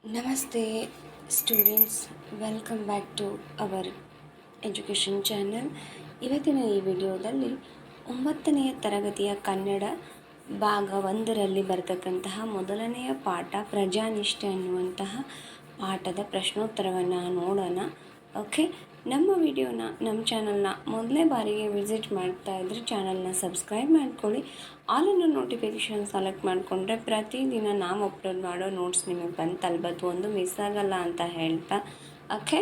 ನಮಸ್ತೆ students, welcome back to our education channel. ಇವತ್ತಿನ ಈ ವಿಡಿಯೋದಲ್ಲಿ 9ನೆಯ ತರಗತಿಯ ಕನ್ನಡ ಭಾಗ 1ರಲ್ಲಿ ಬರ್ತಕ್ಕಂತಹ ಮೊದಲನೆಯ ಪಾಠ ಪ್ರಜಾನಿಷ್ಠೆ ಅನ್ನುವಂತಹ ಪಾಠದ ಪ್ರಶ್ನೋತ್ತರವನ್ನು ನೋಡೋಣ. ಓಕೆ, ನಮ್ಮ ವಿಡಿಯೋನ ನಮ್ಮ ಚಾನಲ್ನ ಮೊದಲನೇ ಬಾರಿಗೆ ವಿಸಿಟ್ ಮಾಡ್ತಾ ಇದ್ದರೆ ಚಾನಲ್ನ ಸಬ್ಸ್ಕ್ರೈಬ್ ಮಾಡ್ಕೊಳ್ಳಿ. ಆಲ್ ನೋಟಿಫಿಕೇಷನ್ ಸೆಲೆಕ್ಟ್ ಮಾಡಿಕೊಂಡ್ರೆ ಪ್ರತಿದಿನ ನಾವು ಅಪ್ಲೋಡ್ ಮಾಡೋ ನೋಟ್ಸ್ ನಿಮಗೆ ಬಂದು ತಲುಪತ್ತು, ಒಂದು ಮಿಸ್ ಆಗಲ್ಲ ಅಂತ ಹೇಳ್ತಾ. ಓಕೆ,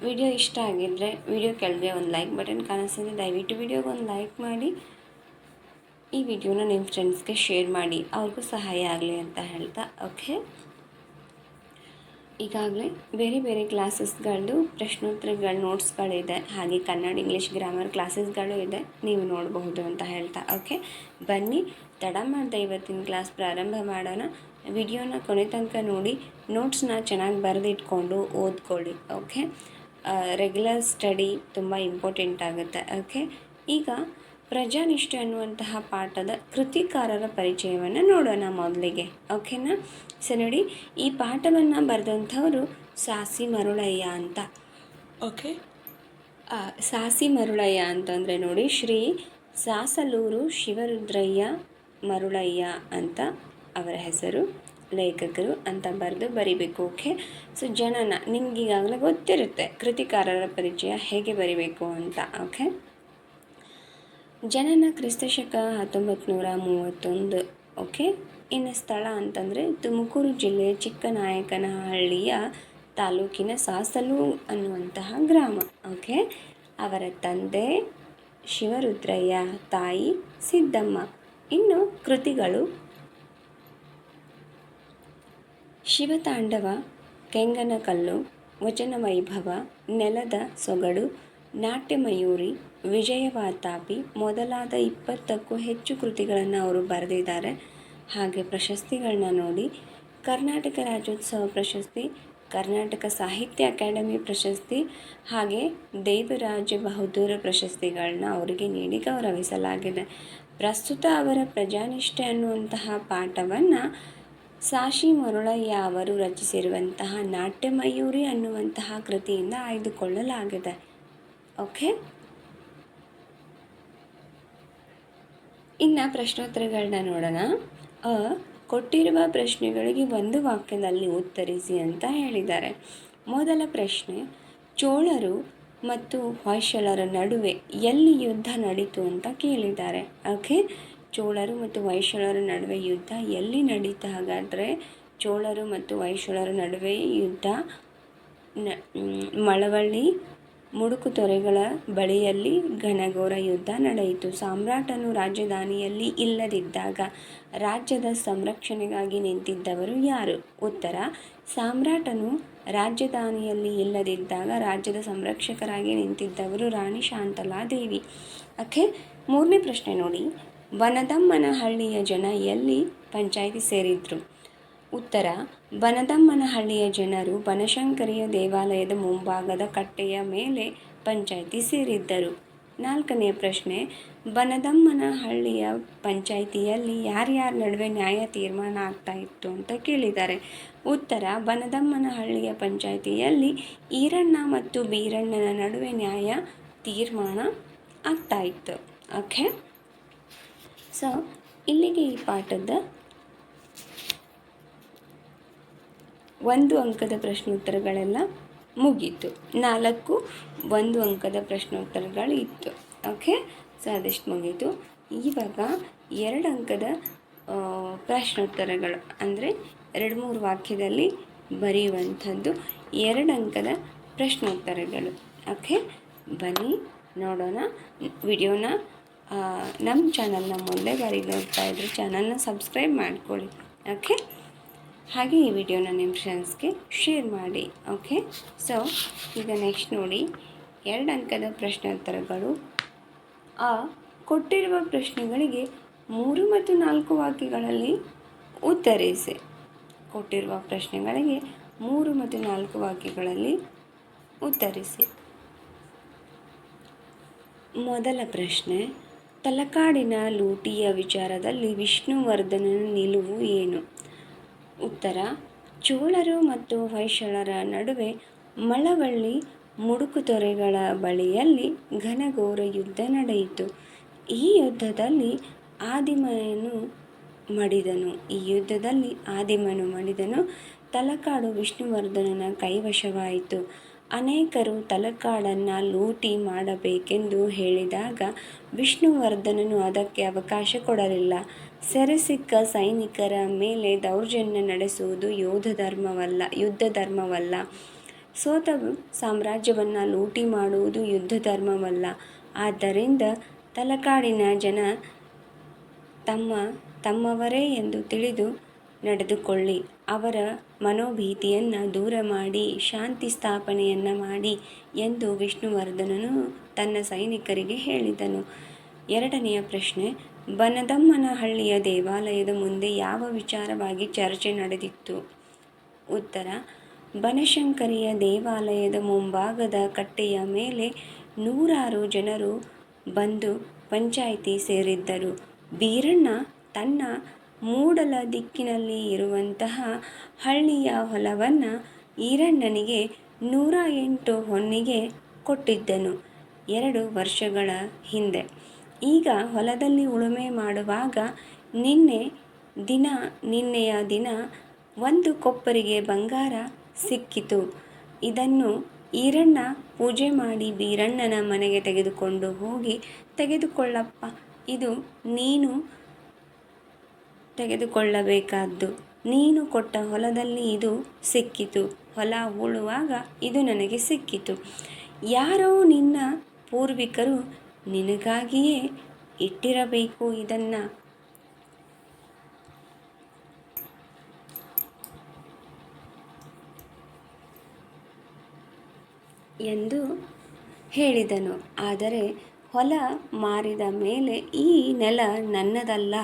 ವಿಡಿಯೋ ಇಷ್ಟ ಆಗಿದ್ದರೆ ವಿಡಿಯೋ ಕೆಳಗೆ ಒಂದು ಲೈಕ್ ಬಟನ್ ಕಾಣಿಸ್ತಿದೆ, ದಯವಿಟ್ಟು ವಿಡಿಯೋಗೆ ಒಂದು ಲೈಕ್ ಮಾಡಿ. ಈ ವಿಡಿಯೋನ ನಿಮ್ಮ ಫ್ರೆಂಡ್ಸ್ಗೆ ಶೇರ್ ಮಾಡಿ, ಅವ್ರಿಗೂ ಸಹಾಯ ಆಗಲಿ ಅಂತ ಹೇಳ್ತಾ. ಓಕೆ, ಈಗಾಗಲೇ ಬೇರೆ ಬೇರೆ ಕ್ಲಾಸಸ್ಗಳದ್ದು ಪ್ರಶ್ನೋತ್ತರಗಳ ನೋಟ್ಸ್ಗಳಿದೆ, ಹಾಗೆ ಕನ್ನಡ ಇಂಗ್ಲೀಷ್ ಗ್ರಾಮರ್ ಕ್ಲಾಸಸ್ಗಳು ಇದೆ, ನೀವು ನೋಡಬಹುದು ಅಂತ ಹೇಳ್ತಾ. ಓಕೆ, ಬನ್ನಿ ತಡ ಮಾಡಿದೆ ಇವತ್ತಿನ ಕ್ಲಾಸ್ ಪ್ರಾರಂಭ ಮಾಡೋಣ. ವಿಡಿಯೋನ ಕೊನೆ ತನಕ ನೋಡಿ, ನೋಟ್ಸ್ನ ಚೆನ್ನಾಗಿ ಬರೆದಿಟ್ಕೊಂಡು ಓದ್ಕೊಳ್ಳಿ. ಓಕೆ, ರೆಗ್ಯುಲರ್ ಸ್ಟಡಿ ತುಂಬ ಇಂಪಾರ್ಟೆಂಟ್ ಆಗುತ್ತೆ. ಓಕೆ, ಈಗ ಪ್ರಜಾನಿಷ್ಠೆ ಅನ್ನುವಂತಹ ಪಾಠದ ಕೃತಿಕಾರರ ಪರಿಚಯವನ್ನು ನೋಡೋಣ ಮೊದಲಿಗೆ. ಓಕೆನಾ? ಸೊ ನೋಡಿ, ಈ ಪಾಠವನ್ನು ಬರೆದಂಥವರು ಸಾಸಿ ಮರುಳಯ್ಯ ಅಂತ. ಓಕೆ, ಸಾಸಿ ಮರುಳಯ್ಯ ಅಂತಂದರೆ ನೋಡಿ, ಶ್ರೀ ಸಾಸಲೂರು ಶಿವರುದ್ರಯ್ಯ ಮರುಳಯ್ಯ ಅಂತ ಅವರ ಹೆಸರು, ಲೇಖಕರು ಅಂತ ಬರಿಬೇಕು. ಓಕೆ, ಸೊ ಜನನ ನಿಮಗೀಗಾಗಲೇ ಗೊತ್ತಿರುತ್ತೆ ಕೃತಿಕಾರರ ಪರಿಚಯ ಹೇಗೆ ಬರಿಬೇಕು ಅಂತ. ಓಕೆ, ಜನನ ಕ್ರಿಸ್ತಶಕ 1931. ಓಕೆ, ಇನ್ನು ಸ್ಥಳ ಅಂತಂದರೆ ತುಮಕೂರು ಜಿಲ್ಲೆಯ ಚಿಕ್ಕನಾಯಕನಹಳ್ಳಿಯ ತಾಲೂಕಿನ ಸಾಸಲು ಅನ್ನುವಂತಹ ಗ್ರಾಮ. ಓಕೆ, ಅವರ ತಂದೆ ಶಿವರುದ್ರಯ್ಯ, ತಾಯಿ ಸಿದ್ದಮ್ಮ. ಇನ್ನು ಕೃತಿಗಳು: ಶಿವತಾಂಡವ, ಕೆಂಗನಕಲ್ಲು, ವಚನ ವೈಭವ, ನೆಲದ ಸೊಗಡು, ನಾಟ್ಯಮಯೂರಿ, ವಿಜಯವಾತಾಪಿ ಮೊದಲಾದ 20ಕ್ಕೂ ಹೆಚ್ಚು ಕೃತಿಗಳನ್ನು ಅವರು ಬರೆದಿದ್ದಾರೆ. ಹಾಗೆ ಪ್ರಶಸ್ತಿಗಳನ್ನ ನೋಡಿ, ಕರ್ನಾಟಕ ರಾಜ್ಯೋತ್ಸವ ಪ್ರಶಸ್ತಿ, ಕರ್ನಾಟಕ ಸಾಹಿತ್ಯ ಅಕಾಡೆಮಿ ಪ್ರಶಸ್ತಿ, ಹಾಗೆ ದೇವರಾಜ ಬಹದ್ದೂರ ಪ್ರಶಸ್ತಿಗಳನ್ನ ಅವರಿಗೆ ನೀಡಿ ಗೌರವಿಸಲಾಗಿದೆ. ಪ್ರಸ್ತುತ ಅವರ ಪ್ರಜಾನಿಷ್ಠೆ ಅನ್ನುವಂತಹ ಪಾಠವನ್ನು ಸಾಸಿ ಮರುಳಯ್ಯ ಅವರು ರಚಿಸಿರುವಂತಹ ನಾಟ್ಯಮಯೂರಿ ಅನ್ನುವಂತಹ ಕೃತಿಯಿಂದ ಆಯ್ದುಕೊಳ್ಳಲಾಗಿದೆ. ಓಕೆ, ಇನ್ನು ಪ್ರಶ್ನೋತ್ತರಗಳನ್ನ ನೋಡೋಣ. ಕೊಟ್ಟಿರುವ ಪ್ರಶ್ನೆಗಳಿಗೆ ಒಂದು ವಾಕ್ಯದಲ್ಲಿ ಉತ್ತರಿಸಿ ಅಂತ ಹೇಳಿದ್ದಾರೆ. ಮೊದಲ ಪ್ರಶ್ನೆ: ಚೋಳರು ಮತ್ತು ಹೊಯ್ಸಳರ ನಡುವೆ ಎಲ್ಲಿ ಯುದ್ಧ ನಡೀತು ಅಂತ ಕೇಳಿದ್ದಾರೆ. ಓಕೆ, ಚೋಳರು ಮತ್ತು ಹೊಯ್ಸಳರ ನಡುವೆ ಯುದ್ಧ ಎಲ್ಲಿ ನಡೀತು? ಹಾಗಾದರೆ ಚೋಳರು ಮತ್ತು ಹೊಯ್ಸಳರ ನಡುವೆ ಯುದ್ಧ ಮಳವಳ್ಳಿ ಮುಡುಕುತೊರೆಗಳ ಬಳಿಯಲ್ಲಿ ಘನಘೋರ ಯುದ್ಧ ನಡೆಯಿತು. ಸಾಮ್ರಾಟನು ರಾಜಧಾನಿಯಲ್ಲಿ ಇಲ್ಲದಿದ್ದಾಗ ರಾಜ್ಯದ ಸಂರಕ್ಷಣೆಗಾಗಿ ನಿಂತಿದ್ದವರು ಯಾರು? ಉತ್ತರ: ಸಾಮ್ರಾಟನು ರಾಜಧಾನಿಯಲ್ಲಿ ಇಲ್ಲದಿದ್ದಾಗ ರಾಜ್ಯದ ಸಂರಕ್ಷಕರಾಗಿ ನಿಂತಿದ್ದವರು ರಾಣಿ ಶಾಂತಲಾದೇವಿ. ಓಕೆ, ಮೂರನೇ ಪ್ರಶ್ನೆ ನೋಡಿ, ಬನದಮ್ಮನಹಳ್ಳಿಯ ಜನ ಎಲ್ಲಿ ಪಂಚಾಯಿತಿ ಸೇರಿದ್ರು? ಉತ್ತರ: ಬನದಮ್ಮನಹಳ್ಳಿಯ ಜನರು ಬನಶಂಕರಿಯ ದೇವಾಲಯದ ಮುಂಭಾಗದ ಕಟ್ಟೆಯ ಮೇಲೆ ಪಂಚಾಯಿತಿ ಸೇರಿದ್ದರು. ನಾಲ್ಕನೆಯ ಪ್ರಶ್ನೆ: ಬನದಮ್ಮನಹಳ್ಳಿಯ ಪಂಚಾಯಿತಿಯಲ್ಲಿ ಯಾರ್ಯಾರ ನಡುವೆ ನ್ಯಾಯ ತೀರ್ಮಾನ ಆಗ್ತಾ ಇತ್ತು ಅಂತ ಕೇಳಿದ್ದಾರೆ. ಉತ್ತರ: ಬನದಮ್ಮನಹಳ್ಳಿಯ ಪಂಚಾಯಿತಿಯಲ್ಲಿ ಈರಣ್ಣ ಮತ್ತು ಬೀರಣ್ಣನ ನಡುವೆ ನ್ಯಾಯ ತೀರ್ಮಾನ ಆಗ್ತಾ ಇತ್ತು. ಓಕೆ, ಸೊ ಇಲ್ಲಿಗೆ ಈ ಪಾಠದ 1 ಅಂಕದ ಪ್ರಶ್ನೋತ್ತರಗಳೆಲ್ಲ ಮುಗೀತು. 4 1 ಅಂಕದ ಪ್ರಶ್ನೋತ್ತರಗಳು ಇತ್ತು. ಓಕೆ, ಸೊ ಅದಷ್ಟು ಮುಗೀತು. ಇವಾಗ 2 ಅಂಕದ ಪ್ರಶ್ನೋತ್ತರಗಳು, ಅಂದರೆ 2-3 ವಾಕ್ಯದಲ್ಲಿ ಬರೆಯುವಂಥದ್ದು 2 ಅಂಕದ ಪ್ರಶ್ನೋತ್ತರಗಳು. ಓಕೆ, ಬನ್ನಿ ನೋಡೋಣ. ವಿಡಿಯೋನ ನಮ್ಮ ಚಾನಲ್ನ ಮೊದಲೇ ಬಾರಿಗೆ ನೋಡ್ತಾ ಇದ್ದರೆ ಚಾನಲ್ನ ಸಬ್ಸ್ಕ್ರೈಬ್ ಮಾಡ್ಕೊಳ್ಳಿ. ಓಕೆ, ಹಾಗೆ ಈ ವಿಡಿಯೋನ ನಿಮ್ಮ ಫ್ರೆಂಡ್ಸ್ಗೆ ಶೇರ್ ಮಾಡಿ. ಓಕೆ, ಸೊ ಈಗ ನೆಕ್ಸ್ಟ್ ನೋಡಿ, 2 ಅಂಕದ ಪ್ರಶ್ನೋತ್ತರಗಳು. ಕೊಟ್ಟಿರುವ ಪ್ರಶ್ನೆಗಳಿಗೆ 3 ಮತ್ತು 4 ವಾಕ್ಯಗಳಲ್ಲಿ ಉತ್ತರಿಸಿ. ಕೊಟ್ಟಿರುವ ಪ್ರಶ್ನೆಗಳಿಗೆ 3 ಮತ್ತು 4 ವಾಕ್ಯಗಳಲ್ಲಿ ಉತ್ತರಿಸಿ. ಮೊದಲ ಪ್ರಶ್ನೆ: ತಲಕಾಡಿನ ಲೂಟಿಯ ವಿಚಾರದಲ್ಲಿ ವಿಷ್ಣುವರ್ಧನನ ನಿಲುವು ಏನು? ಉತ್ತರ: ಚೋಳರು ಮತ್ತು ಹೊಯ್ಸಳರ ನಡುವೆ ಮಳವಳ್ಳಿ ಮುಡುಕುತೊರೆಗಳ ಬಳಿಯಲ್ಲಿ ಘನಘೋರ ಯುದ್ಧ ನಡೆಯಿತು. ಈ ಯುದ್ಧದಲ್ಲಿ ಆದಿಮನು ಮಡಿದನು. ತಲಕಾಡು ವಿಷ್ಣುವರ್ಧನನ ಕೈವಶವಾಯಿತು. ಅನೇಕರು ತಲಕಾಡನ್ನು ಲೂಟಿ ಮಾಡಬೇಕೆಂದು ಹೇಳಿದಾಗ ವಿಷ್ಣುವರ್ಧನನು ಅದಕ್ಕೆ ಅವಕಾಶ ಕೊಡಲಿಲ್ಲ. ಸೆರೆಸಿಕ್ಕ ಸೈನಿಕರ ಮೇಲೆ ದೌರ್ಜನ್ಯ ನಡೆಸುವುದು ಯುದ್ಧ ಧರ್ಮವಲ್ಲ. ಸೋತ ಸಾಮ್ರಾಜ್ಯವನ್ನು ಲೂಟಿ ಮಾಡುವುದು ಯುದ್ಧ ಧರ್ಮವಲ್ಲ. ಆದ್ದರಿಂದ ತಲಕಾಡಿನ ಜನ ತಮ್ಮವರೇ ಎಂದು ತಿಳಿದು ನಡೆದುಕೊಳ್ಳಿ. ಅವರ ಮನೋಭೀತಿಯನ್ನು ದೂರ ಮಾಡಿ ಶಾಂತಿ ಸ್ಥಾಪನೆಯನ್ನು ಮಾಡಿ ಎಂದು ವಿಷ್ಣುವರ್ಧನನು ತನ್ನ ಸೈನಿಕರಿಗೆ ಹೇಳಿದನು. ಎರಡನೆಯ ಪ್ರಶ್ನೆ, ಬನದಮ್ಮನಹಳ್ಳಿಯ ದೇವಾಲಯದ ಮುಂದೆ ಯಾವ ವಿಚಾರವಾಗಿ ಚರ್ಚೆ ನಡೆದಿತ್ತು? ಉತ್ತರ, ಬನಶಂಕರಿಯ ದೇವಾಲಯದ ಮುಂಭಾಗದ ಕಟ್ಟೆಯ ಮೇಲೆ ನೂರಾರು ಜನರು ಬಂದು ಪಂಚಾಯಿತಿ ಸೇರಿದ್ದರು. ಬೀರಣ್ಣ ತನ್ನ ಮೂಡಲ ದಿಕ್ಕಿನಲ್ಲಿ ಇರುವಂತಹ ಹಳ್ಳಿಯ ಹೊಲವನ್ನು ಈರಣ್ಣನಿಗೆ 108 ಹೊನ್ನಿಗೆ ಕೊಟ್ಟಿದ್ದನು 2 ವರ್ಷಗಳ ಹಿಂದೆ. ಈಗ ಹೊಲದಲ್ಲಿ ಉಳುಮೆ ಮಾಡುವಾಗ ನಿನ್ನೆಯ ದಿನ 1 ಕೊಪ್ಪರಿಗೆ ಬಂಗಾರ ಸಿಕ್ಕಿತು. ಇದನ್ನು ಈರಣ್ಣ ಪೂಜೆ ಮಾಡಿ ಬೀರಣ್ಣನ ಮನೆಗೆ ತೆಗೆದುಕೊಂಡು ಹೋಗಿ, ತೆಗೆದುಕೊಳ್ಳಪ್ಪ, ಇದು ನೀನು ತೆಗೆದುಕೊಳ್ಳಬೇಕಾದ್ದು. ನೀನು ಕೊಟ್ಟ ಹೊಲದಲ್ಲಿ ಇದು ಸಿಕ್ಕಿತು. ಹೊಲ ಉಳುವಾಗ ಇದು ನನಗೆ ಸಿಕ್ಕಿತು. ಯಾರೋ ನಿನ್ನ ಪೂರ್ವಿಕರು ನಿನಗಾಗಿಯೇ ಇಟ್ಟಿರಬೇಕು ಇದನ್ನು ಎಂದು ಹೇಳಿದನು. ಆದರೆ ಹೊಲ ಮಾರಿದ ಮೇಲೆ ಈ ನೆಲ ನನ್ನದಲ್ಲ.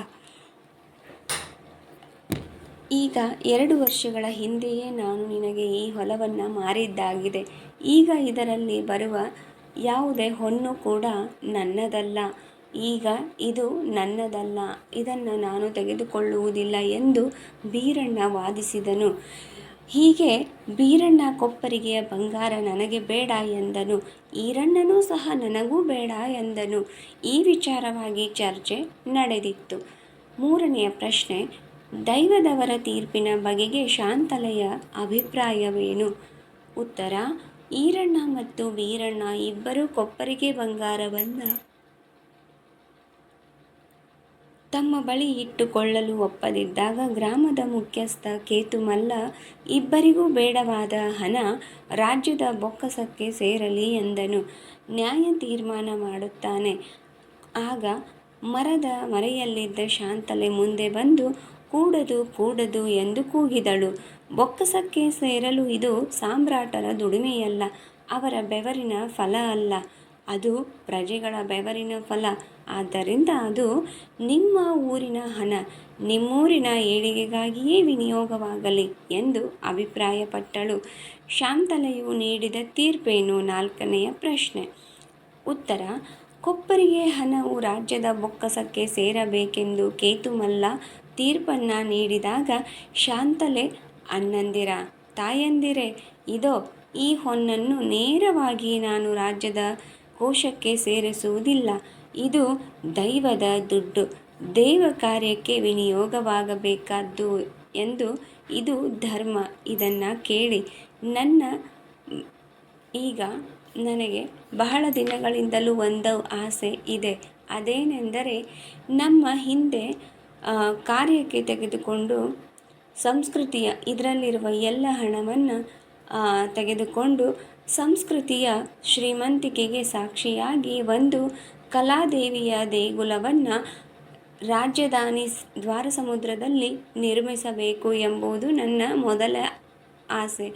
ಈಗ 2 ವರ್ಷಗಳ ಹಿಂದೆಯೇ ನಾನು ನಿನಗೆ ಈ ಹೊಲವನ್ನು ಮಾರಿದ್ದಾಗಿದೆ. ಈಗ ಇದರಲ್ಲಿ ಬರುವ ಯಾವುದೇ ಹೊನ್ನು ಕೂಡ ನನ್ನದಲ್ಲ. ಈಗ ಇದು ನನ್ನದಲ್ಲ, ಇದನ್ನು ನಾನು ತೆಗೆದುಕೊಳ್ಳುವುದಿಲ್ಲ ಎಂದು ಬೀರಣ್ಣ ವಾದಿಸಿದನು. ಹೀಗೆ ಬೀರಣ್ಣ ಕೊಪ್ಪರಿಗೆಯ ಬಂಗಾರ ನನಗೆ ಬೇಡ ಎಂದನು. ಈರಣ್ಣನೂ ಸಹ ನನಗೂ ಬೇಡ ಎಂದನು. ಈ ವಿಚಾರವಾಗಿ ಚರ್ಚೆ ನಡೆದಿತ್ತು. ಮೂರನೆಯ ಪ್ರಶ್ನೆ, ದೈವದವರ ತೀರ್ಪಿನ ಬಗೆಗೆ ಶಾಂತಲೆಯ ಅಭಿಪ್ರಾಯವೇನು? ಉತ್ತರ, ಈರಣ್ಣ ಮತ್ತು ಬೀರಣ್ಣ ಇಬ್ಬರೂ ಕೊಪ್ಪರಿಗೆ ಬಂಗಾರವನ್ನು ತಮ್ಮ ಬಳಿ ಇಟ್ಟುಕೊಳ್ಳಲು ಒಪ್ಪದಿದ್ದಾಗ ಗ್ರಾಮದ ಮುಖ್ಯಸ್ಥ ಕೇತುಮಲ್ಲ ಇಬ್ಬರಿಗೂ ಬೇಡವಾದ ಹಣ ರಾಜ್ಯದ ಬೊಕ್ಕಸಕ್ಕೆ ಸೇರಲಿ ಎಂದನು. ನ್ಯಾಯ ತೀರ್ಮಾನ ಮಾಡುತ್ತಾನೆ. ಆಗ ಮರದ ಮರೆಯಲ್ಲಿದ್ದ ಶಾಂತಲೆ ಮುಂದೆ ಬಂದು ಕೂಡದು ಎಂದು ಕೂಗಿದಳು. ಬೊಕ್ಕಸಕ್ಕೆ ಸೇರಲು ಇದು ಸಾಮ್ರಾಟರ ದುಡಿಮೆಯಲ್ಲ, ಅವರ ಬೆವರಿನ ಫಲ ಅಲ್ಲ, ಅದು ಪ್ರಜೆಗಳ ಬೆವರಿನ ಫಲ. ಆದ್ದರಿಂದ ಅದು ನಿಮ್ಮ ಊರಿನ ಹಣ, ನಿಮ್ಮೂರಿನ ಏಳಿಗೆಗಾಗಿಯೇ ವಿನಿಯೋಗವಾಗಲಿ ಎಂದು ಅಭಿಪ್ರಾಯಪಟ್ಟಳು. ಶಾಂತಲೆಯು ನೀಡಿದ ತೀರ್ಪೇನು? 4ನೆಯ ಪ್ರಶ್ನೆ. ಉತ್ತರ, ಕೊಪ್ಪರಿಗೆ ಹಣವು ರಾಜ್ಯದ ಬೊಕ್ಕಸಕ್ಕೆ ಸೇರಬೇಕೆಂದು ಕೇತುಮಲ್ಲ ತೀರ್ಪನ್ನು ನೀಡಿದಾಗ ಶಾಂತಲೆ, ಅಣ್ಣಂದಿರ, ತಾಯಂದಿರೇ, ಇದೋ ಈ ಹೊನ್ನನ್ನು ನೇರವಾಗಿ ನಾನು ರಾಜ್ಯದ ಕೋಶಕ್ಕೆ ಸೇರಿಸುವುದಿಲ್ಲ. ಇದು ದೈವದ ದುಡ್ಡು, ದೇವ ಕಾರ್ಯಕ್ಕೆ ವಿನಿಯೋಗವಾಗಬೇಕಾದ್ದು ಎಂದು ಇದು ಧರ್ಮ. ಇದನ್ನು ಕೇಳಿ ಈಗ ನನಗೆ ಬಹಳ ದಿನಗಳಿಂದಲೂ ಒಂದು ಆಸೆ ಇದೆ. ಅದೇನೆಂದರೆ, ನಮ್ಮ ಹಿಂದೆ ಕಾರ್ಯಕ್ಕೆ ತೆಗೆದುಕೊಂಡು ಸಂಸ್ಕೃತಿಯ ಇದರಲ್ಲಿರುವ ಎಲ್ಲ ಹಣವನ್ನು ತೆಗೆದುಕೊಂಡು ಸಂಸ್ಕೃತಿಯ ಶ್ರೀಮಂತಿಕೆಗೆ ಸಾಕ್ಷಿಯಾಗಿ ಒಂದು ಕಲಾದೇವಿಯ ದೇಗುಲವನ್ನು ರಾಜಧಾನಿ ದ್ವಾರಸಮುದ್ರದಲ್ಲಿ ನಿರ್ಮಿಸಬೇಕು ಎಂಬುದು ನನ್ನ ಮೊದಲ ಆಸೆ.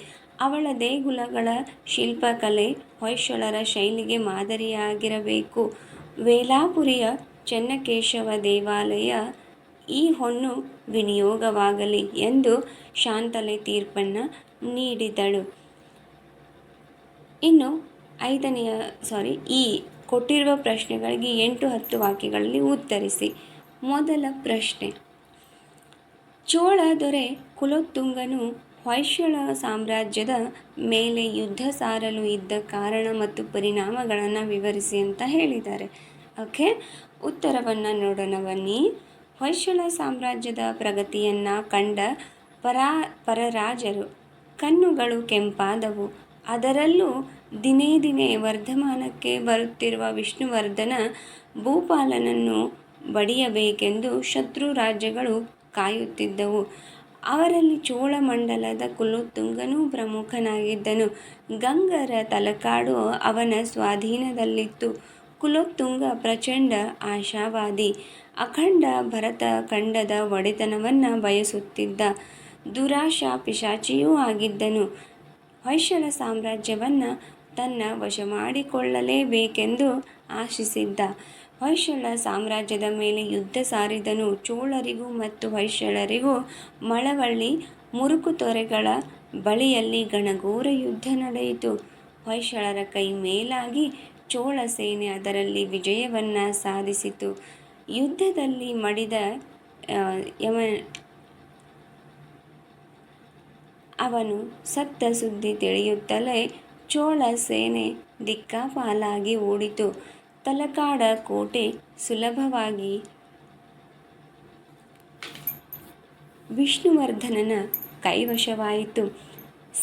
ಅವಳ ದೇಗುಲಗಳ ಶಿಲ್ಪಕಲೆ ಹೊಯ್ಸಳರ ಶೈಲಿಗೆ ಮಾದರಿಯಾಗಿರಬೇಕು. ವೇಲಾಪುರಿಯ ಚೆನ್ನಕೇಶವ ದೇವಾಲಯ ಈ ಹೊನ್ನು ವಿನಿಯೋಗವಾಗಲಿ ಎಂದು ಶಾಂತಲೆ ತೀರ್ಪನ್ನು ನೀಡಿದಳು. ಇನ್ನು ಈ ಕೊಟ್ಟಿರುವ ಪ್ರಶ್ನೆಗಳಿಗೆ 8-10 ವಾಕ್ಯಗಳಲ್ಲಿ ಉತ್ತರಿಸಿ. ಮೊದಲ ಪ್ರಶ್ನೆ, ಚೋಳ ದೊರೆ ಕುಲೋತ್ತುಂಗನು ಹೊಯ್ಸಳ ಸಾಮ್ರಾಜ್ಯದ ಮೇಲೆ ಯುದ್ಧ ಸಾರಲು ಇದ್ದ ಕಾರಣ ಮತ್ತು ಪರಿಣಾಮಗಳನ್ನು ವಿವರಿಸಿ ಅಂತ ಹೇಳಿದ್ದಾರೆ. ಓಕೆ, ಉತ್ತರವನ್ನು ನೋಡೋಣ ಬನ್ನಿ. ಹೊಯ್ಸಳ ಸಾಮ್ರಾಜ್ಯದ ಪ್ರಗತಿಯನ್ನು ಕಂಡ ಪರರಾಜರು ಕಣ್ಣುಗಳು ಕೆಂಪಾದವು. ಅದರಲ್ಲೂ ದಿನೇ ದಿನೇ ವರ್ಧಮಾನಕ್ಕೆ ಬರುತ್ತಿರುವ ವಿಷ್ಣುವರ್ಧನ ಭೂಪಾಲನನ್ನು ಬಡಿಯಬೇಕೆಂದು ಶತ್ರು ರಾಜ್ಯಗಳು ಕಾಯುತ್ತಿದ್ದವು. ಅವರಲ್ಲಿ ಚೋಳಮಂಡಲದ ಕುಲೋತ್ತುಂಗನೂ ಪ್ರಮುಖನಾಗಿದ್ದನು. ಗಂಗರ ತಲಕಾಡು ಅವನ ಸ್ವಾಧೀನದಲ್ಲಿತ್ತು. ಕುಲೋತ್ತುಂಗ ಪ್ರಚಂಡ ಆಶಾವಾದಿ, ಅಖಂಡ ಭರತ ಖಂಡದ ಒಡೆತನವನ್ನು ಬಯಸುತ್ತಿದ್ದ ದುರಾಶಾ ಪಿಶಾಚಿಯೂ ಆಗಿದ್ದನು. ಹೊಯ್ಸಳ ಸಾಮ್ರಾಜ್ಯವನ್ನು ತನ್ನ ವಶ ಮಾಡಿಕೊಳ್ಳಲೇಬೇಕೆಂದು ಆಶಿಸಿದ್ದ. ಹೊಯ್ಸಳ ಸಾಮ್ರಾಜ್ಯದ ಮೇಲೆ ಯುದ್ಧ ಸಾರಿದನು. ಚೋಳರಿಗೂ ಮತ್ತು ಹೊಯ್ಸಳರಿಗೂ ಮಳವಳ್ಳಿ ಮುರುಕುತೊರೆಗಳ ಬಳಿಯಲ್ಲಿ ಘನಘೋರ ಯುದ್ಧ ನಡೆಯಿತು. ಹೊಯ್ಸಳರ ಕೈ ಮೇಲಾಗಿ ಚೋಳ ಸೇನೆ ಅದರಲ್ಲಿ ವಿಜಯವನ್ನು ಸಾಧಿಸಿತು. ಯುದ್ಧದಲ್ಲಿ ಮಡಿದ ಅವನು ಸತ್ತ ಸುದ್ದಿ ತಿಳಿಯುತ್ತಲೇ ಚೋಳ ಸೇನೆ ದಿಕ್ಕಾಪಾಲಾಗಿ ಓಡಿತು. ತಲಕಾಡ ಕೋಟೆ ಸುಲಭವಾಗಿ ವಿಷ್ಣುವರ್ಧನನ ಕೈವಶವಾಯಿತು.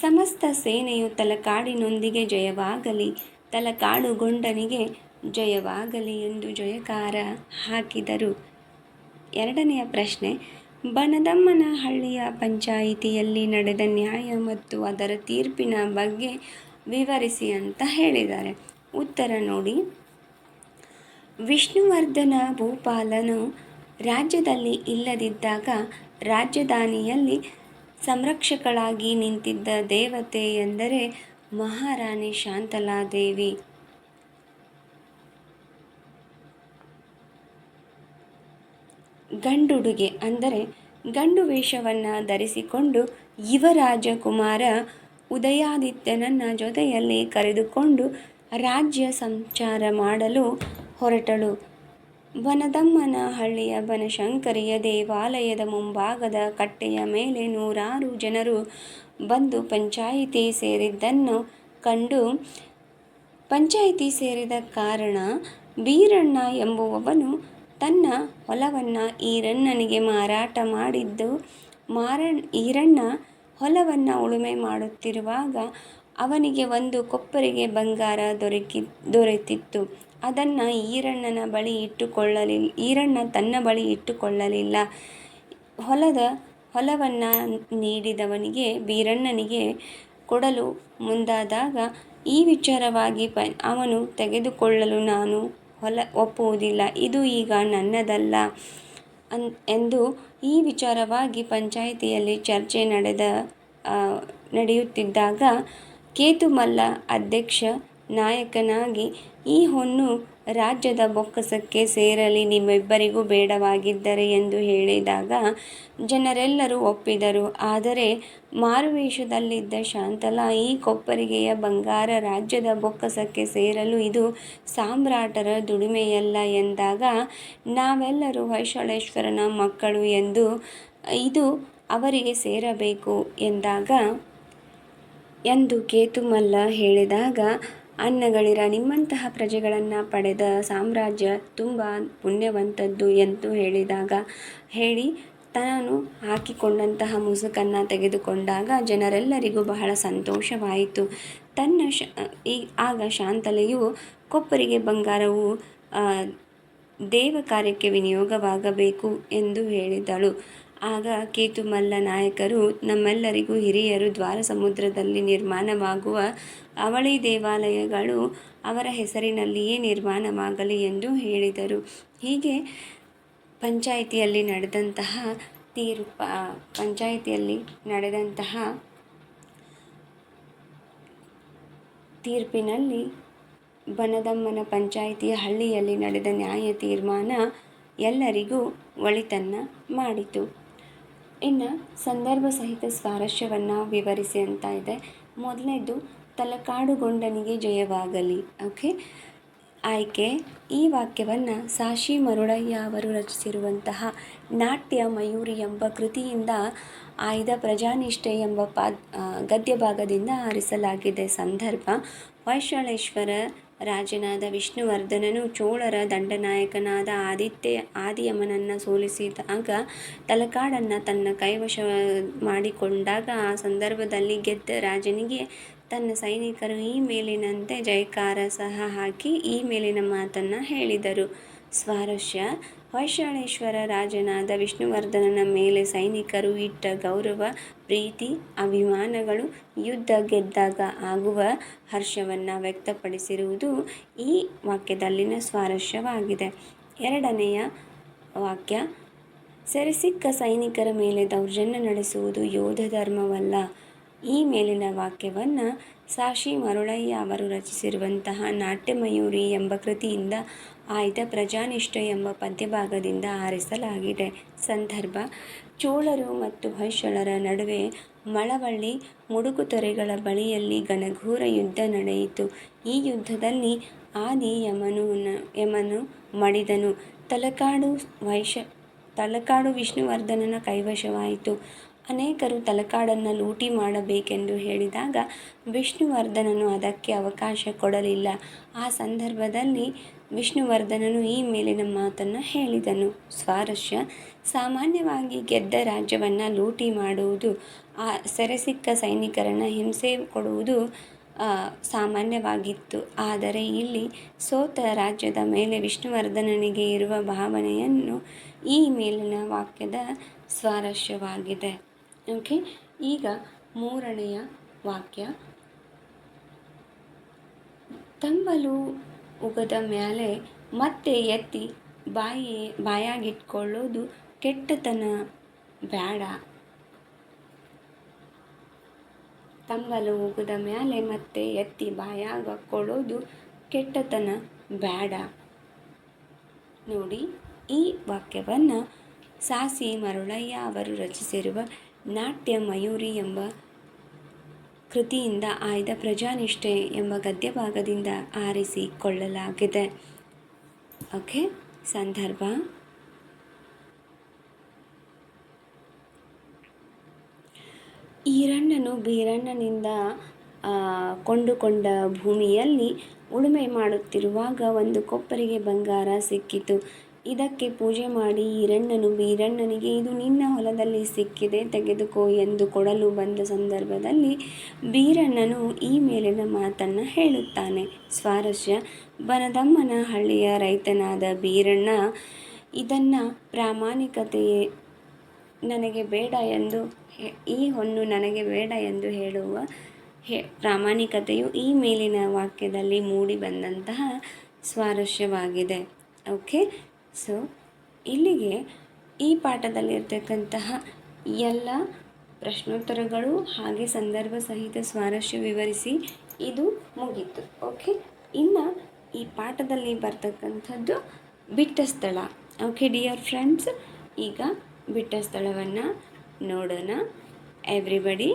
ಸಮಸ್ತ ಸೇನೆಯು ತಲಕಾಡಿನೊಂದಿಗೆ ಜಯವಾಗಲಿ, ತಲಕಾಡುಗೊಂಡನಿಗೆ ಜಯವಾಗಲಿ ಎಂದು ಜಯಕಾರ ಹಾಕಿದರು. ಎರಡನೆಯ ಪ್ರಶ್ನೆ, ಬನದಮ್ಮನಹಳ್ಳಿಯ ಪಂಚಾಯಿತಿಯಲ್ಲಿ ನಡೆದ ನ್ಯಾಯ ಮತ್ತು ಅದರ ತೀರ್ಪಿನ ಬಗ್ಗೆ ವಿವರಿಸಿ ಅಂತ ಹೇಳಿದ್ದಾರೆ. ಉತ್ತರ ನೋಡಿ. ವಿಷ್ಣುವರ್ಧನ ಭೂಪಾಲನು ರಾಜ್ಯದಲ್ಲಿ ಇಲ್ಲದಿದ್ದಾಗ ರಾಜಧಾನಿಯಲ್ಲಿ ಸಂರಕ್ಷಕಳಾಗಿ ನಿಂತಿದ್ದ ದೇವತೆ ಎಂದರೆ ಮಹಾರಾಣಿ ಶಾಂತಲಾದೇವಿ. ಗಂಡುಡುಗೆ ಅಂದರೆ ಗಂಡು ವೇಷವನ್ನು ಧರಿಸಿಕೊಂಡು ಯುವರಾಜಕುಮಾರ ಉದಯಾದಿತ್ಯನನ್ನು ಜೊತೆಯಲ್ಲಿ ಕರೆದುಕೊಂಡು ರಾಜ್ಯ ಸಂಚಾರ ಮಾಡಲು ಹೊರಟಳು. ಬನದಮ್ಮನಹಳ್ಳಿಯ ಬನಶಂಕರಿಯ ದೇವಾಲಯದ ಮುಂಭಾಗದ ಕಟ್ಟೆಯ ಮೇಲೆ ನೂರಾರು ಜನರು ಬಂದು ಪಂಚಾಯಿತಿ ಸೇರಿದ್ದನ್ನು ಕಂಡು ಪಂಚಾಯಿತಿ ಸೇರಿದ ಕಾರಣ ಬೀರಣ್ಣ ಎಂಬುವವನು ತನ್ನ ಹೊಲವನ್ನು ಈರಣ್ಣನಿಗೆ ಮಾರಾಟ ಮಾಡಿದ್ದು, ಈರಣ್ಣ ಹೊಲವನ್ನು ಉಳುಮೆ ಮಾಡುತ್ತಿರುವಾಗ ಅವನಿಗೆ ಒಂದು ಕೊಪ್ಪರಿಗೆ ಬಂಗಾರ ದೊರೆತಿತ್ತು. ಅದನ್ನು ಈರಣ್ಣ ತನ್ನ ಬಳಿ ಇಟ್ಟುಕೊಳ್ಳಲಿಲ್ಲ. ಹೊಲವನ್ನು ನೀಡಿದವನಿಗೆ ಬೀರಣ್ಣನಿಗೆ ಕೊಡಲು ಮುಂದಾದಾಗ ಈ ವಿಚಾರವಾಗಿ ಅವನು ತೆಗೆದುಕೊಳ್ಳಲು ನಾನು ಒಪ್ಪುವುದಿಲ್ಲ, ಇದು ಈಗ ನನ್ನದಲ್ಲ ಎಂದು ಈ ವಿಚಾರವಾಗಿ ಪಂಚಾಯಿತಿಯಲ್ಲಿ ಚರ್ಚೆ ನಡೆಯುತ್ತಿದ್ದಾಗ ಕೇತುಮಲ್ಲ ಅಧ್ಯಕ್ಷ ನಾಯಕನಾಗಿ ಈ ಹೊನ್ನು ರಾಜ್ಯದ ಬೊಕ್ಕಸಕ್ಕೆ ಸೇರಲಿ, ನಿಮ್ಮಿಬ್ಬರಿಗೂ ಬೇಡವಾಗಿದ್ದರೆ ಎಂದು ಹೇಳಿದಾಗ ಜನರೆಲ್ಲರೂ ಒಪ್ಪಿದರು. ಆದರೆ ಮಾರುವೇಷದಲ್ಲಿದ್ದ ಶಾಂತಲಾ ಈ ಕೊಪ್ಪರಿಗೆಯ ಬಂಗಾರ ರಾಜ್ಯದ ಬೊಕ್ಕಸಕ್ಕೆ ಸೇರಲು ಇದು ಸಾಮ್ರಾಟರ ದುಡಿಮೆಯಲ್ಲ ಎಂದಾಗ ನಾವೆಲ್ಲರೂ ಹೊಯ್ಸಳೇಶ್ವರನ ಮಕ್ಕಳು ಇದು ಅವರಿಗೆ ಸೇರಬೇಕು ಎಂದು ಕೇತುಮಲ್ಲ ಹೇಳಿದಾಗ ಅನ್ನಗಳಿರ ನಿಮ್ಮಂತಹ ಪ್ರಜೆಗಳನ್ನು ಪಡೆದ ಸಾಮ್ರಾಜ್ಯ ತುಂಬ ಪುಣ್ಯವಂತದ್ದು ಎಂದು ಹೇಳಿ ತಾನು ಹಾಕಿಕೊಂಡಂತಹ ಮುಸುಕನ್ನು ತೆಗೆದುಕೊಂಡಾಗ ಜನರೆಲ್ಲರಿಗೂ ಬಹಳ ಸಂತೋಷವಾಯಿತು. ಆಗ ಶಾಂತಲೆಯು ಕೊಪ್ಪರಿಗೆ ಬಂಗಾರವು ದೇವ ಕಾರ್ಯಕ್ಕೆ ವಿನಿಯೋಗವಾಗಬೇಕು ಎಂದು ಹೇಳಿದಳು. ಆಗ ಕೇತುಮಲ್ಲ ನಾಯಕರು ನಮ್ಮೆಲ್ಲರಿಗೂ ಹಿರಿಯರು ದ್ವಾರಸಮುದ್ರದಲ್ಲಿ ನಿರ್ಮಾಣವಾಗುವ ಅವಳಿ ದೇವಾಲಯಗಳು ಅವರ ಹೆಸರಿನಲ್ಲಿಯೇ ನಿರ್ಮಾಣವಾಗಲಿ ಎಂದು ಹೇಳಿದರು. ಹೀಗೆ ಪಂಚಾಯಿತಿಯಲ್ಲಿ ನಡೆದಂತಹ ತೀರ್ಪಿನಲ್ಲಿ ಬನದಮ್ಮನ ಪಂಚಾಯಿತಿಯ ಹಳ್ಳಿಯಲ್ಲಿ ನಡೆದ ನ್ಯಾಯ ತೀರ್ಮಾನ ಎಲ್ಲರಿಗೂ ಒಳಿತನ್ನು ಮಾಡಿತು. ಇನ್ನು ಸಂದರ್ಭ ಸಹಿತ ಸ್ವಾರಸ್ಯವನ್ನು ವಿವರಿಸಿ ಅಂತ ಇದೆ. ಮೊದಲನೇದು ತಲಕಾಡುಗೊಂಡನಿಗೆ ಜಯವಾಗಲಿ. ಓಕೆ, ಆಯ್ಕೆ: ಈ ವಾಕ್ಯವನ್ನು ಸಾಶಿ ಮರುಳಯ್ಯ ಅವರು ರಚಿಸಿರುವಂತಹ ನಾಟ್ಯ ಮಯೂರಿ ಎಂಬ ಕೃತಿಯಿಂದ ಆಯ್ದ ಪ್ರಜಾನಿಷ್ಠೆ ಎಂಬ ಗದ್ಯ ಭಾಗದಿಂದ ಆರಿಸಲಾಗಿದೆ. ಸಂದರ್ಭ: ಹೊಯ್ಸಳೇಶ್ವರ ರಾಜನಾದ ವಿಷ್ಣುವರ್ಧನನು ಚೋಳರ ದಂಡನಾಯಕನಾದ ಆದಿಯಮನನ್ನು ಸೋಲಿಸಿದಾಗ ತಲಕಾಡನ್ನು ತನ್ನ ಕೈವಶ ಮಾಡಿಕೊಂಡಾಗ ಆ ಸಂದರ್ಭದಲ್ಲಿ ಗೆದ್ದ ರಾಜನಿಗೆ ತನ್ನ ಸೈನಿಕರು ಈ ಮೇಲಿನಂತೆ ಜಯಕಾರ ಸಹ ಹಾಕಿ ಈ ಮೇಲಿನ ಮಾತನ್ನು ಹೇಳಿದರು. ಸ್ವಾರಸ್ಯ: ಹೊಯ್ಸಳೇಶ್ವರ ರಾಜನಾದ ವಿಷ್ಣುವರ್ಧನನ ಮೇಲೆ ಸೈನಿಕರು ಇಟ್ಟ ಗೌರವ, ಪ್ರೀತಿ, ಅಭಿಮಾನಗಳು ಯುದ್ಧ ಗೆದ್ದಾಗ ಆಗುವ ಹರ್ಷವನ್ನು ವ್ಯಕ್ತಪಡಿಸಿರುವುದು ಈ ವಾಕ್ಯದಲ್ಲಿನ ಸ್ವಾರಸ್ಯವಾಗಿದೆ. ಎರಡನೆಯ ವಾಕ್ಯ: ಸೆರೆಸಿಕ್ಕ ಸೈನಿಕರ ಮೇಲೆ ದೌರ್ಜನ್ಯ ನಡೆಸುವುದು ಯೋಧ ಧರ್ಮವಲ್ಲ. ಈ ಮೇಲಿನ ವಾಕ್ಯವನ್ನು ಸಾಶಿ ಮರುಳಯ್ಯ ಅವರು ರಚಿಸಿರುವಂತಹ ನಾಟ್ಯಮಯೂರಿ ಎಂಬ ಕೃತಿಯಿಂದ ಆಯ್ದ ಪ್ರಜಾನಿಷ್ಠೆ ಎಂಬ ಪದ್ಯಭಾಗದಿಂದ ಆರಿಸಲಾಗಿದೆ. ಸಂದರ್ಭ: ಚೋಳರು ಮತ್ತು ಹೊಯ್ಸಳರ ನಡುವೆ ಮಳವಳ್ಳಿ ಮುಡುಕುತೊರೆಗಳ ಬಳಿಯಲ್ಲಿ ಘನಘೋರ ಯುದ್ಧ ನಡೆಯಿತು. ಈ ಯುದ್ಧದಲ್ಲಿ ಯಮನು ಮಡಿದನು. ತಲಕಾಡು ವಿಷ್ಣುವರ್ಧನನ ಕೈವಶವಾಯಿತು. ಅನೇಕರು ತಲಕಾಡನ್ನು ಲೂಟಿ ಮಾಡಬೇಕೆಂದು ಹೇಳಿದಾಗ ವಿಷ್ಣುವರ್ಧನನು ಅದಕ್ಕೆ ಅವಕಾಶ ಕೊಡಲಿಲ್ಲ. ಆ ಸಂದರ್ಭದಲ್ಲಿ ವಿಷ್ಣುವರ್ಧನನು ಈ ಮೇಲಿನ ಮಾತನ್ನು ಹೇಳಿದನು. ಸ್ವಾರಸ್ಯ: ಸಾಮಾನ್ಯವಾಗಿ ಗೆದ್ದ ರಾಜ್ಯವನ್ನು ಲೂಟಿ ಮಾಡುವುದು, ಸೆರೆಸಿಕ್ಕ ಸೈನಿಕರನ್ನು ಹಿಂಸೆ ಕೊಡುವುದು ಸಾಮಾನ್ಯವಾಗಿತ್ತು. ಆದರೆ ಇಲ್ಲಿ ಸೋತ ರಾಜ್ಯದ ಮೇಲೆ ವಿಷ್ಣುವರ್ಧನನಿಗೆ ಇರುವ ಭಾವನೆಯನ್ನು ಈ ಮೇಲಿನ ವಾಕ್ಯದ ಸ್ವಾರಸ್ಯವಾಗಿದೆ. ಓಕೆ, ಈಗ ಮೂರನೆಯ ವಾಕ್ಯ: ತಂಬಲು ಉಗದ ಮ್ಯಾಲೆ ಮತ್ತೆ ಎತ್ತಿ ಬಾಯಾಗಿಟ್ಕೊಳ್ಳೋದು ಕೆಟ್ಟತನ ಬ್ಯಾಡ. ತಂಬಲು ಉಗದ ಮ್ಯಾಲೆ ಮತ್ತೆ ಎತ್ತಿ ಬಾಯಾಗಿಟ್ಕೊಳ್ಳೋದು ಕೆಟ್ಟತನ ಬ್ಯಾಡ. ನೋಡಿ, ಈ ವಾಕ್ಯವನ್ನು ಸಾಶಿ ಮರುಳಯ್ಯ ಅವರು ರಚಿಸಿರುವ ನಾಟ್ಯ ಮಯೂರಿ ಎಂಬ ಕೃತಿಯಿಂದ ಆಯ್ದ ಪ್ರಜಾನಿಷ್ಠೆ ಎಂಬ ಗದ್ಯಭಾಗದಿಂದ ಆರಿಸಿಕೊಳ್ಳಲಾಗಿದೆ. ಓಕೆ, ಸಂದರ್ಭ: ಈರಣ್ಣನು ಬೀರಣ್ಣನಿಂದ ಕೊಂಡುಕೊಂಡ ಭೂಮಿಯಲ್ಲಿ ಉಳುಮೆ ಮಾಡುತ್ತಿರುವಾಗ ಒಂದು ಕೊಪ್ಪರಿಗೆ ಬಂಗಾರ ಸಿಕ್ಕಿತು. ಇದಕ್ಕೆ ಪೂಜೆ ಮಾಡಿ ಈರಣ್ಣನು ಬೀರಣ್ಣನಿಗೆ ಇದು ನಿನ್ನ ಹೊಲದಲ್ಲಿ ಸಿಕ್ಕಿದೆ, ತೆಗೆದುಕೋ ಎಂದು ಕೊಡಲು ಬಂದ ಸಂದರ್ಭದಲ್ಲಿ ಬೀರಣ್ಣನು ಈ ಮೇಲಿನ ಮಾತನ್ನು ಹೇಳುತ್ತಾನೆ. ಸ್ವಾರಸ್ಯ: ಬನದಮ್ಮನ ಹಳ್ಳಿಯ ರೈತನಾದ ಬೀರಣ್ಣ ಇದನ್ನು ಪ್ರಾಮಾಣಿಕತೆಯೇ ನನಗೆ ಬೇಡ ಎಂದು ಈ ಹೊನ್ನು ನನಗೆ ಬೇಡ ಎಂದು ಹೇಳುವ ಪ್ರಾಮಾಣಿಕತೆಯು ಈ ಮೇಲಿನ ವಾಕ್ಯದಲ್ಲಿ ಮೂಡಿ ಬಂದಂತಹ ಸ್ವಾರಸ್ಯವಾಗಿದೆ. ಓಕೆ, ಸೊ ಇಲ್ಲಿಗೆ ಈ ಪಾಠದಲ್ಲಿರ್ತಕ್ಕಂತಹ ಎಲ್ಲ ಪ್ರಶ್ನೋತ್ತರಗಳು ಹಾಗೆ ಸಂದರ್ಭ ಸಹಿತ ಸ್ವಾರಸ್ಯ ವಿವರಿಸಿ ಇದು ಮುಗೀತು. ಓಕೆ, ಇನ್ನು ಈ ಪಾಠದಲ್ಲಿ ಬರ್ತಕ್ಕಂಥದ್ದು ಬಿಟ್ಟ ಸ್ಥಳ. ಓಕೆ ಡಿಯರ್ ಫ್ರೆಂಡ್ಸ್, ಈಗ ಬಿಟ್ಟ ಸ್ಥಳವನ್ನು ನೋಡೋಣ. ಎವ್ರಿಬಡಿ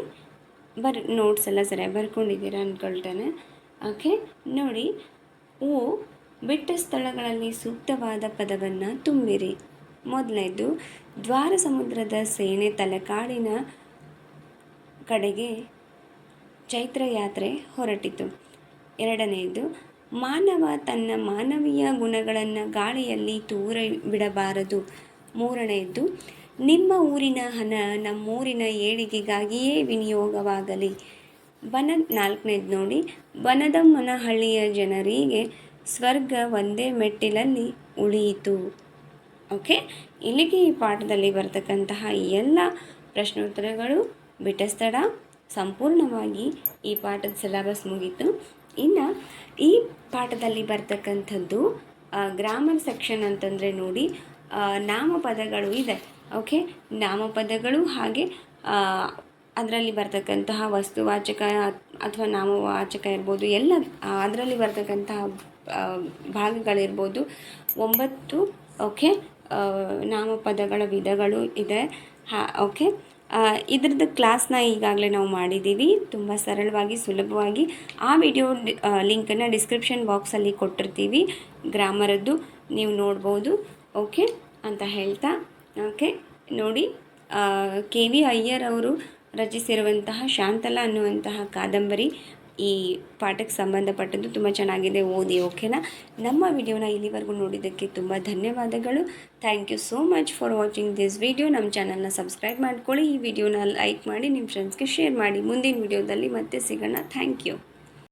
ನೋಟ್ಸ್ ಎಲ್ಲ ಸರಿಯಾಗಿ ಬರ್ಕೊಂಡಿದ್ದೀರಾ ಅಂದ್ಕೊಳ್ತೇನೆ. ಓಕೆ, ನೋಡಿ, ಬಿಟ್ಟ ಸ್ಥಳಗಳಲ್ಲಿ ಸೂಕ್ತವಾದ ಪದವನ್ನು ತುಂಬಿರಿ. ಮೊದಲನೇದು, ದ್ವಾರ ಸಮುದ್ರದ ಸೇನೆ ತಲಕಾಡಿನ ಕಡೆಗೆ ಚೈತ್ರಯಾತ್ರೆ ಹೊರಟಿತು. ಎರಡನೆಯದು, ಮಾನವ ತನ್ನ ಮಾನವೀಯ ಗುಣಗಳನ್ನು ಗಾಳಿಯಲ್ಲಿ ತೂರ ಬಿಡಬಾರದು. ಮೂರನೆಯದು, ನಿಮ್ಮ ಊರಿನ ಹಣ ನಮ್ಮೂರಿನ ಏಳಿಗೆಗಾಗಿಯೇ ವಿನಿಯೋಗವಾಗಲಿ. ನಾಲ್ಕನೇದು ನೋಡಿ, ಬನದಮ್ಮನ ಹಳ್ಳಿಯ ಜನರಿಗೆ ಸ್ವರ್ಗ ಒಂದೇ ಮೆಟ್ಟಿಲಲ್ಲಿ ಉಳಿಯಿತು. ಓಕೆ, ಇಲ್ಲಿಗೆ ಈ ಪಾಠದಲ್ಲಿ ಬರ್ತಕ್ಕಂತಹ ಎಲ್ಲ ಪ್ರಶ್ನೋತ್ತರಗಳು ಬಿಟ್ಟ ಸ್ಥಳ ಸಂಪೂರ್ಣವಾಗಿ ಈ ಪಾಠದ ಸಿಲೆಬಸ್ ಮುಗೀತು. ಇನ್ನು ಈ ಪಾಠದಲ್ಲಿ ಬರ್ತಕ್ಕಂಥದ್ದು ಗ್ರಾಮರ್ ಸೆಕ್ಷನ್ ಅಂತಂದರೆ ನೋಡಿ, ನಾಮಪದಗಳು ಇದೆ. ಓಕೆ, ನಾಮಪದಗಳು ಹಾಗೆ ಅದರಲ್ಲಿ ಬರ್ತಕ್ಕಂತಹ ವಸ್ತುವಾಚಕ ಅಥವಾ ನಾಮವಾಚಕ ಇರ್ಬೋದು, ಎಲ್ಲ ಅದರಲ್ಲಿ ಬರ್ತಕ್ಕಂತಹ ಭಾಗಗಳಿರ್ಬೋದು. 9 ಓಕೆ ನಾಮಪದಗಳ ವಿಧಗಳು ಇದೆ. ಓಕೆ, ಇದ್ರದ್ದು ಕ್ಲಾಸ್ನ ಈಗಾಗಲೇ ನಾವು ಮಾಡಿದ್ದೀವಿ ತುಂಬ ಸರಳವಾಗಿ ಸುಲಭವಾಗಿ. ಆ ವಿಡಿಯೋ ಲಿಂಕನ್ನು ಡಿಸ್ಕ್ರಿಪ್ಷನ್ ಬಾಕ್ಸಲ್ಲಿ ಕೊಟ್ಟಿರ್ತೀವಿ, ಗ್ರಾಮರದ್ದು ನೀವು ನೋಡ್ಬೋದು. ಓಕೆ ಅಂತ ಹೇಳ್ತಾ, ಓಕೆ ನೋಡಿ, ಕೆ ವಿ ಅಯ್ಯರ್ ಅವರು ರಚಿಸಿರುವಂತಹ ಶಾಂತಲಾ ಅನ್ನುವಂತಹ ಕಾದಂಬರಿ ಈ ಪಾಠಕ್ಕೆ ಸಂಬಂಧಪಟ್ಟದ್ದು. ತುಂಬ ಚೆನ್ನಾಗಿದೆ, ಓದಿ. ಓಕೆನಾ? ನಮ್ಮ ವಿಡಿಯೋನ ಇಲ್ಲಿವರೆಗೂ ನೋಡಿದ್ದಕ್ಕೆ ತುಂಬ ಧನ್ಯವಾದಗಳು. Thank you so much for watching this video. ನಮ್ಮ ಚಾನಲ್ನ ಸಬ್ಸ್ಕ್ರೈಬ್ ಮಾಡ್ಕೊಳ್ಳಿ, ಈ ವಿಡಿಯೋನ ಲೈಕ್ ಮಾಡಿ, ನಿಮ್ಮ ಫ್ರೆಂಡ್ಸ್ಗೆ ಶೇರ್ ಮಾಡಿ. ಮುಂದಿನ ವಿಡಿಯೋದಲ್ಲಿ ಮತ್ತೆ ಸಿಗೋಣ. Thank you.